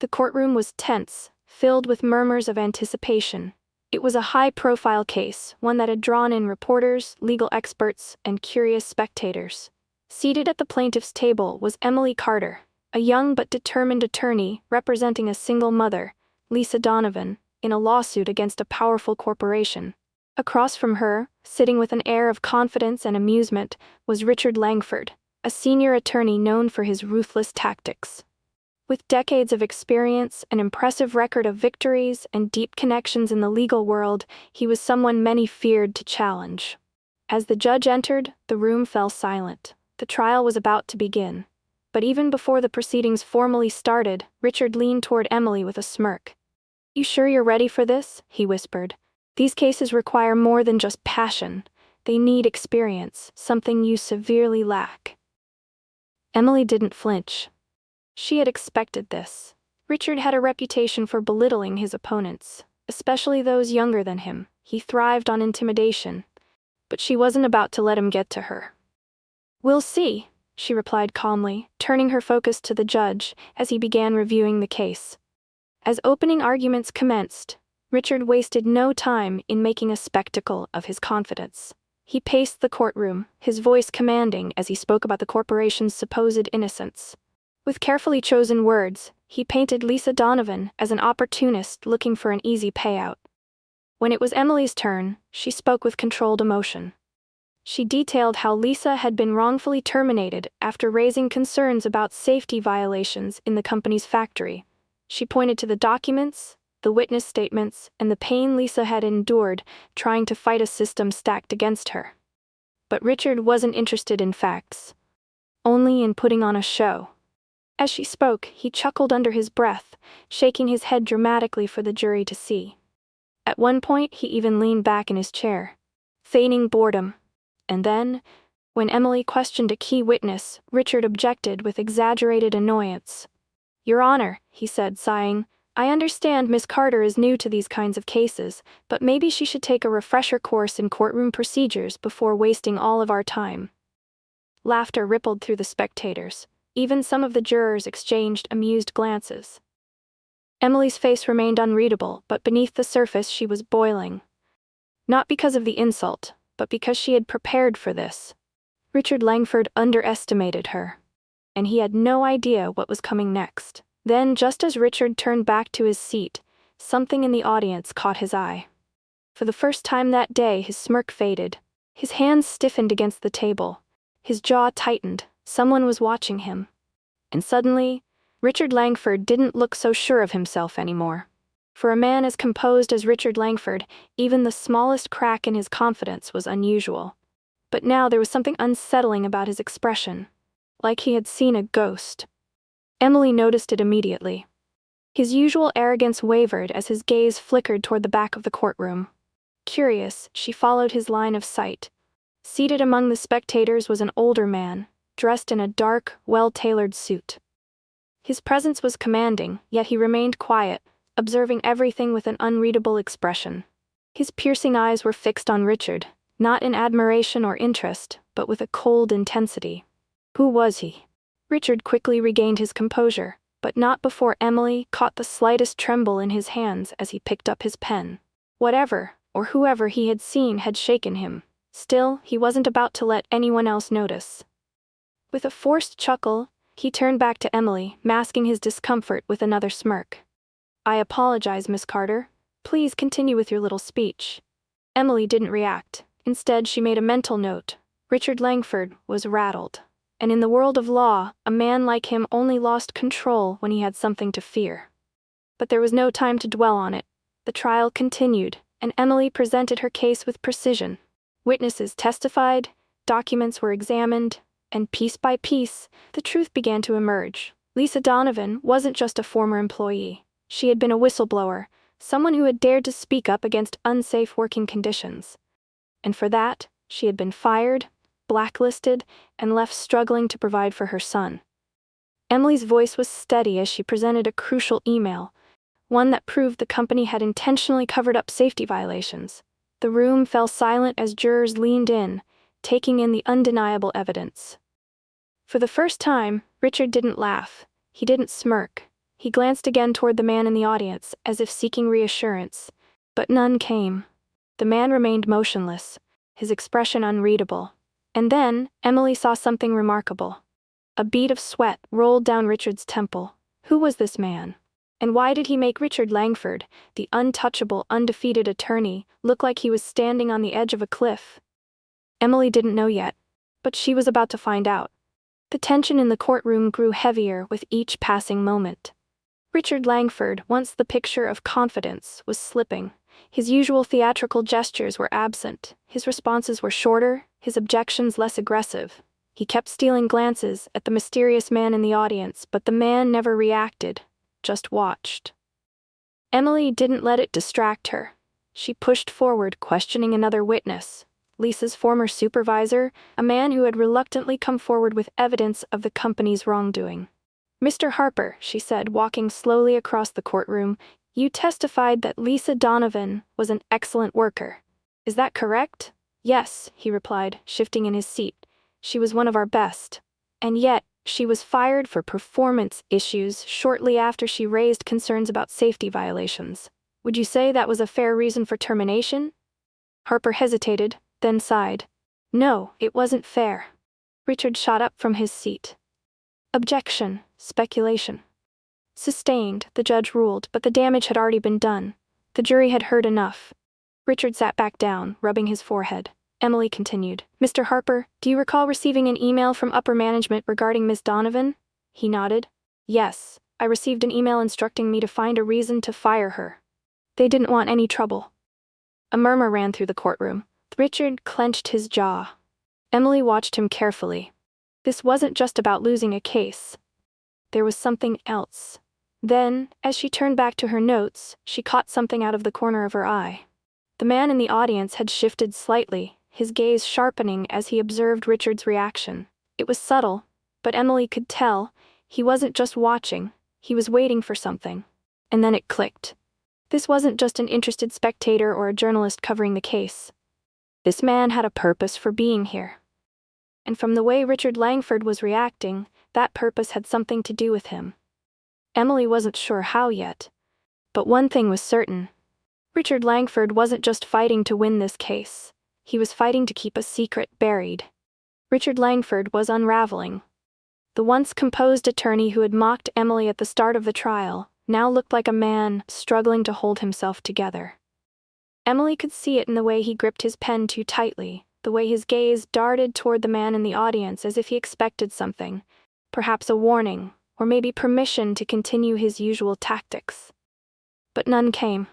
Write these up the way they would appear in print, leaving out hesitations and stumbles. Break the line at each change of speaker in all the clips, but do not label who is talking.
The courtroom was tense, filled with murmurs of anticipation. It was a high-profile case, one that had drawn in reporters, legal experts, and curious spectators. Seated at the plaintiff's table was Emily Carter, a young but determined attorney representing a single mother, Lisa Donovan, in a lawsuit against a powerful corporation. Across from her, sitting with an air of confidence and amusement, was Richard Langford, a senior attorney known for his ruthless tactics. With decades of experience, an impressive record of victories, and deep connections in the legal world, he was someone many feared to challenge. As the judge entered, the room fell silent. The trial was about to begin. But even before the proceedings formally started, Richard leaned toward Emily with a smirk. "You sure you're ready for this?" he whispered. "These cases require more than just passion. They need experience, something you severely lack." Emily didn't flinch. She had expected this. Richard had a reputation for belittling his opponents, especially those younger than him. He thrived on intimidation. But she wasn't about to let him get to her. "We'll see," she replied calmly, turning her focus to the judge as he began reviewing the case. As opening arguments commenced, Richard wasted no time in making a spectacle of his confidence. He paced the courtroom, his voice commanding as he spoke about the corporation's supposed innocence. With carefully chosen words, he painted Lisa Donovan as an opportunist looking for an easy payout. When it was Emily's turn, she spoke with controlled emotion. She detailed how Lisa had been wrongfully terminated after raising concerns about safety violations in the company's factory. She pointed to the documents, the witness statements, and the pain Lisa had endured trying to fight a system stacked against her. But Richard wasn't interested in facts, only in putting on a show. As she spoke, he chuckled under his breath, shaking his head dramatically for the jury to see. At one point, he even leaned back in his chair, feigning boredom. And then, when Emily questioned a key witness, Richard objected with exaggerated annoyance. "Your Honor," he said, sighing, "I understand Miss Carter is new to these kinds of cases, but maybe she should take a refresher course in courtroom procedures before wasting all of our time." Laughter rippled through the spectators. Even some of the jurors exchanged amused glances. Emily's face remained unreadable, but beneath the surface she was boiling. Not because of the insult, but because she had prepared for this. Richard Langford underestimated her, and he had no idea what was coming next. Then, just as Richard turned back to his seat, something in the audience caught his eye. For the first time that day, his smirk faded. His hands stiffened against the table. His jaw tightened. Someone was watching him. And suddenly, Richard Langford didn't look so sure of himself anymore. For a man as composed as Richard Langford, even the smallest crack in his confidence was unusual. But now there was something unsettling about his expression, like he had seen a ghost. Emily noticed it immediately. His usual arrogance wavered as his gaze flickered toward the back of the courtroom. Curious, she followed his line of sight. Seated among the spectators was an older man, dressed in a dark, well-tailored suit. His presence was commanding, yet he remained quiet, observing everything with an unreadable expression. His piercing eyes were fixed on Richard, not in admiration or interest, but with a cold intensity. Who was he? Richard quickly regained his composure, but not before Emily caught the slightest tremble in his hands as he picked up his pen. Whatever, or whoever he had seen had shaken him. Still, he wasn't about to let anyone else notice. With a forced chuckle, he turned back to Emily, masking his discomfort with another smirk. "I apologize, Miss Carter. Please continue with your little speech." Emily didn't react. Instead, she made a mental note. Richard Langford was rattled. And in the world of law, a man like him only lost control when he had something to fear. But there was no time to dwell on it. The trial continued, and Emily presented her case with precision. Witnesses testified, documents were examined, and piece by piece, the truth began to emerge. Lisa Donovan wasn't just a former employee. She had been a whistleblower, someone who had dared to speak up against unsafe working conditions. And for that, she had been fired, blacklisted, and left struggling to provide for her son. Emily's voice was steady as she presented a crucial email, one that proved the company had intentionally covered up safety violations. The room fell silent as jurors leaned in, taking in the undeniable evidence. For the first time, Richard didn't laugh. He didn't smirk. He glanced again toward the man in the audience, as if seeking reassurance, but none came. The man remained motionless, his expression unreadable. And then, Emily saw something remarkable. A bead of sweat rolled down Richard's temple. Who was this man? And why did he make Richard Langford, the untouchable, undefeated attorney, look like he was standing on the edge of a cliff? Emily didn't know yet, but she was about to find out. The tension in the courtroom grew heavier with each passing moment. Richard Langford, once the picture of confidence, was slipping. His usual theatrical gestures were absent, his responses were shorter, his objections less aggressive. He kept stealing glances at the mysterious man in the audience, but the man never reacted, just watched. Emily didn't let it distract her. She pushed forward, questioning another witness, Lisa's former supervisor, a man who had reluctantly come forward with evidence of the company's wrongdoing. "Mr. Harper," she said, walking slowly across the courtroom, "you testified that Lisa Donovan was an excellent worker. Is that correct?" "Yes," he replied, shifting in his seat. "She was one of our best. And yet, she was fired for performance issues shortly after she raised concerns about safety violations. Would you say that was a fair reason for termination?" Harper hesitated, then sighed. "No, it wasn't fair." Richard shot up from his seat. "Objection, speculation." "Sustained," the judge ruled, but the damage had already been done. The jury had heard enough. Richard sat back down, rubbing his forehead. Emily continued. "Mr. Harper, do you recall receiving an email from upper management regarding Miss Donovan?" He nodded. "Yes, I received an email instructing me to find a reason to fire her. They didn't want any trouble." A murmur ran through the courtroom. Richard clenched his jaw. Emily watched him carefully. This wasn't just about losing a case. There was something else. Then, as she turned back to her notes, she caught something out of the corner of her eye. The man in the audience had shifted slightly, his gaze sharpening as he observed Richard's reaction. It was subtle, but Emily could tell he wasn't just watching, he was waiting for something. And then it clicked. This wasn't just an interested spectator or a journalist covering the case. This man had a purpose for being here. And from the way Richard Langford was reacting, that purpose had something to do with him. Emily wasn't sure how yet, but one thing was certain. Richard Langford wasn't just fighting to win this case. He was fighting to keep a secret buried. Richard Langford was unraveling. The once composed attorney who had mocked Emily at the start of the trial now looked like a man struggling to hold himself together. Emily could see it in the way he gripped his pen too tightly, the way his gaze darted toward the man in the audience as if he expected something, perhaps a warning, or maybe permission to continue his usual tactics. But none came.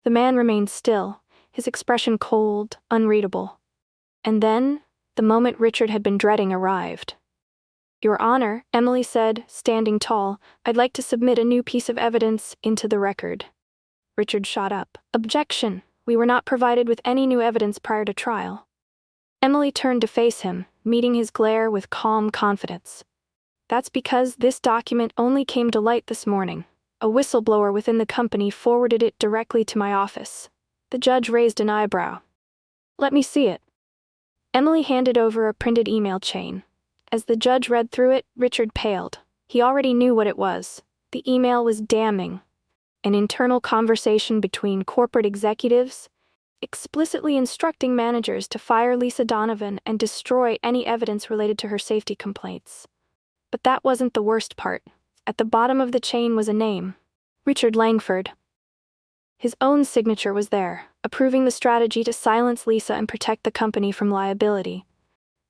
The man remained still, his expression cold, unreadable. And then, the moment Richard had been dreading arrived. "Your Honor," Emily said, standing tall, "I'd like to submit a new piece of evidence into the record." Richard shot up. "Objection! We were not provided with any new evidence prior to trial." Emily turned to face him, meeting his glare with calm confidence. "That's because this document only came to light this morning. A whistleblower within the company forwarded it directly to my office." The judge raised an eyebrow. "Let me see it." Emily handed over a printed email chain. As the judge read through it, Richard paled. He already knew what it was. The email was damning. An internal conversation between corporate executives, explicitly instructing managers to fire Lisa Donovan and destroy any evidence related to her safety complaints. But that wasn't the worst part. At the bottom of the chain was a name. Richard Langford. His own signature was there, approving the strategy to silence Lisa and protect the company from liability.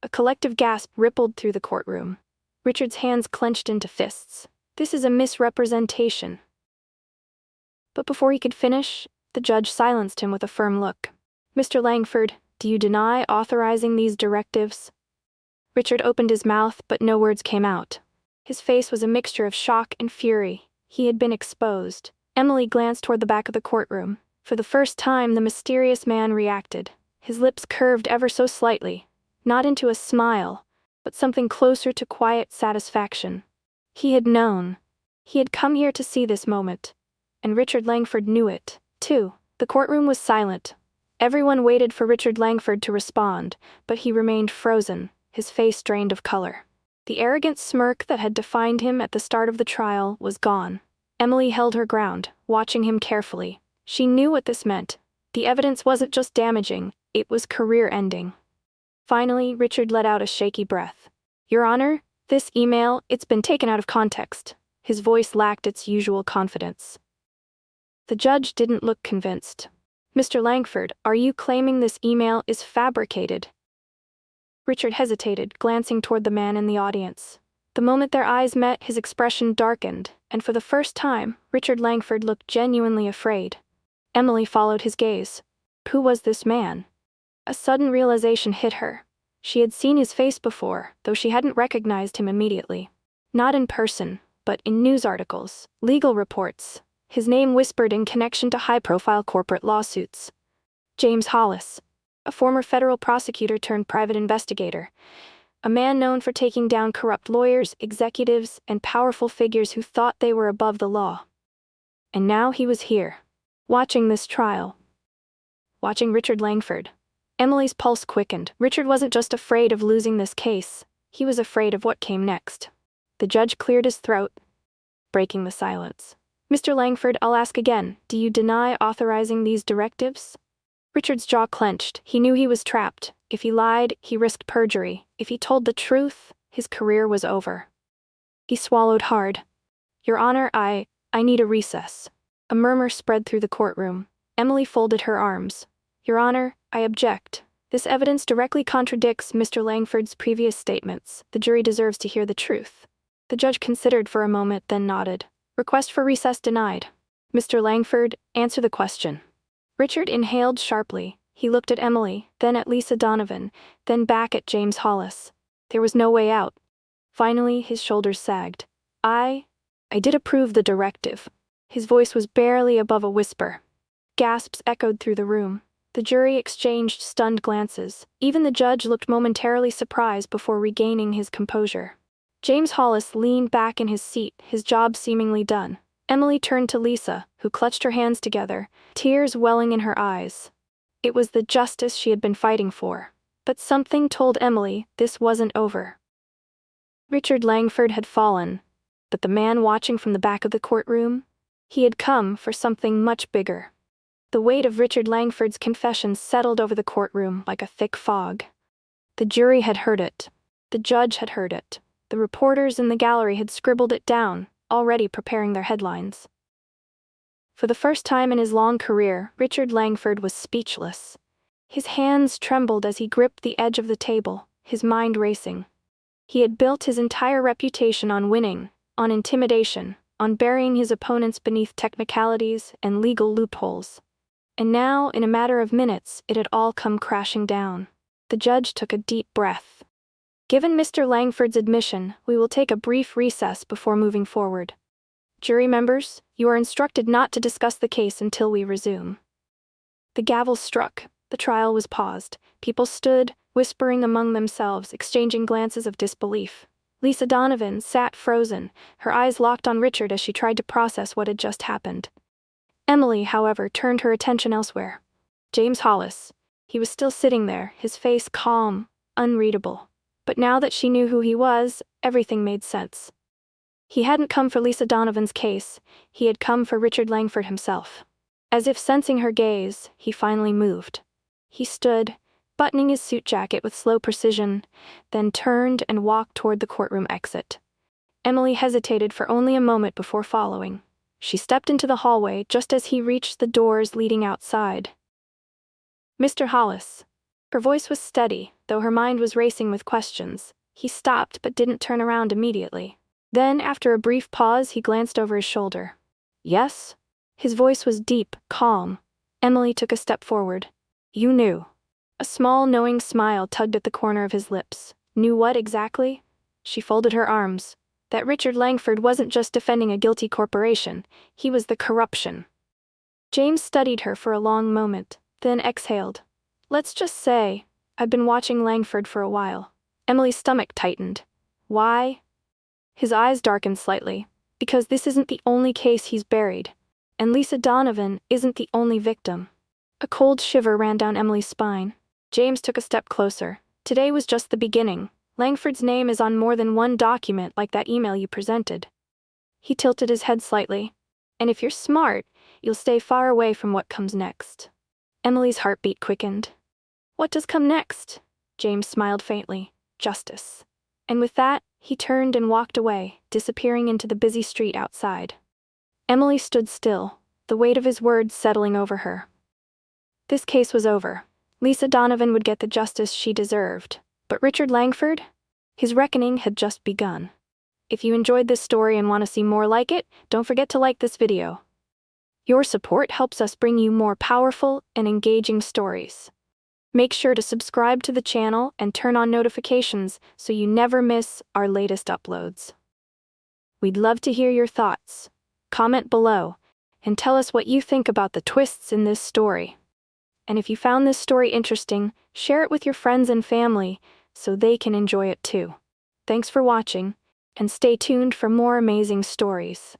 A collective gasp rippled through the courtroom. Richard's hands clenched into fists. "This is a misrepresentation." But before he could finish, the judge silenced him with a firm look. "Mr. Langford, do you deny authorizing these directives?" Richard opened his mouth, but no words came out. His face was a mixture of shock and fury. He had been exposed. Emily glanced toward the back of the courtroom. For the first time, the mysterious man reacted. His lips curved ever so slightly, not into a smile, but something closer to quiet satisfaction. He had known. He had come here to see this moment. And Richard Langford knew it, too. The courtroom was silent. Everyone waited for Richard Langford to respond, but he remained frozen, his face drained of color. The arrogant smirk that had defined him at the start of the trial was gone. Emily held her ground, watching him carefully. She knew what this meant. The evidence wasn't just damaging, it was career-ending. Finally, Richard let out a shaky breath. "Your Honor, this email, it's been taken out of context." His voice lacked its usual confidence. The judge didn't look convinced. "Mr. Langford, are you claiming this email is fabricated?" Richard hesitated, glancing toward the man in the audience. The moment their eyes met, his expression darkened, and for the first time, Richard Langford looked genuinely afraid. Emily followed his gaze. Who was this man? A sudden realization hit her. She had seen his face before, though she hadn't recognized him immediately. Not in person, but in news articles, legal reports. His name whispered in connection to high-profile corporate lawsuits. James Hollis, a former federal prosecutor turned private investigator. A man known for taking down corrupt lawyers, executives, and powerful figures who thought they were above the law. And now he was here, watching this trial. Watching Richard Langford. Emily's pulse quickened. Richard wasn't just afraid of losing this case, he was afraid of what came next. The judge cleared his throat, breaking the silence. "Mr. Langford, I'll ask again, do you deny authorizing these directives?" Richard's jaw clenched. He knew he was trapped. If he lied, he risked perjury. If he told the truth, his career was over. He swallowed hard. "Your Honor, I need a recess." A murmur spread through the courtroom. Emily folded her arms. "Your Honor, I object. This evidence directly contradicts Mr. Langford's previous statements. The jury deserves to hear the truth." The judge considered for a moment, then nodded. "Request for recess denied." "Mr. Langford, answer the question." Richard inhaled sharply. He looked at Emily, then at Lisa Donovan, then back at James Hollis. There was no way out. Finally, his shoulders sagged. I did approve the directive." His voice was barely above a whisper. Gasps echoed through the room. The jury exchanged stunned glances. Even the judge looked momentarily surprised before regaining his composure. James Hollis leaned back in his seat, his job seemingly done. Emily turned to Lisa, who clutched her hands together, tears welling in her eyes. It was the justice she had been fighting for. But something told Emily this wasn't over. Richard Langford had fallen, but the man watching from the back of the courtroom? He had come for something much bigger. The weight of Richard Langford's confession settled over the courtroom like a thick fog. The jury had heard it. The judge had heard it. The reporters in the gallery had scribbled it down, already preparing their headlines. For the first time in his long career, Richard Langford was speechless. His hands trembled as he gripped the edge of the table, his mind racing. He had built his entire reputation on winning, on intimidation, on burying his opponents beneath technicalities and legal loopholes. And now, in a matter of minutes, it had all come crashing down. The judge took a deep breath. "Given Mr. Langford's admission, we will take a brief recess before moving forward. Jury members, you are instructed not to discuss the case until we resume." The gavel struck. The trial was paused. People stood, whispering among themselves, exchanging glances of disbelief. Lisa Donovan sat frozen, her eyes locked on Richard as she tried to process what had just happened. Emily, however, turned her attention elsewhere. James Hollis. He was still sitting there, his face calm, unreadable. But now that she knew who he was, everything made sense. He hadn't come for Lisa Donovan's case, he had come for Richard Langford himself. As if sensing her gaze, he finally moved. He stood, buttoning his suit jacket with slow precision, then turned and walked toward the courtroom exit. Emily hesitated for only a moment before following. She stepped into the hallway just as he reached the doors leading outside. "Mr. Hollis." Her voice was steady, though her mind was racing with questions. He stopped but didn't turn around immediately. Then, after a brief pause, he glanced over his shoulder. "Yes?" His voice was deep, calm. Emily took a step forward. "You knew." A small, knowing smile tugged at the corner of his lips. "Knew what exactly?" She folded her arms. That Richard Langford wasn't just defending a guilty corporation, he was the corruption. James studied her for a long moment, then exhaled. "Let's just say, I've been watching Langford for a while." Emily's stomach tightened. "Why?" His eyes darkened slightly. "Because this isn't the only case he's buried. And Lisa Donovan isn't the only victim." A cold shiver ran down Emily's spine. James took a step closer. "Today was just the beginning. Langford's name is on more than one document like that email you presented." He tilted his head slightly. And if you're smart, you'll stay far away from what comes next. Emily's heartbeat quickened. What does come next? James smiled faintly. Justice. And with that, he turned and walked away, disappearing into the busy street outside. Emily stood still, the weight of his words settling over her. This case was over. Lisa Donovan would get the justice she deserved. But Richard Langford? His reckoning had just begun. If you enjoyed this story and want to see more like it, don't forget to like this video. Your support helps us bring you more powerful and engaging stories. Make sure to subscribe to the channel and turn on notifications so you never miss our latest uploads. We'd love to hear your thoughts. Comment below and tell us what you think about the twists in this story. And if you found this story interesting, share it with your friends and family so they can enjoy it too. Thanks for watching, and stay tuned for more amazing stories.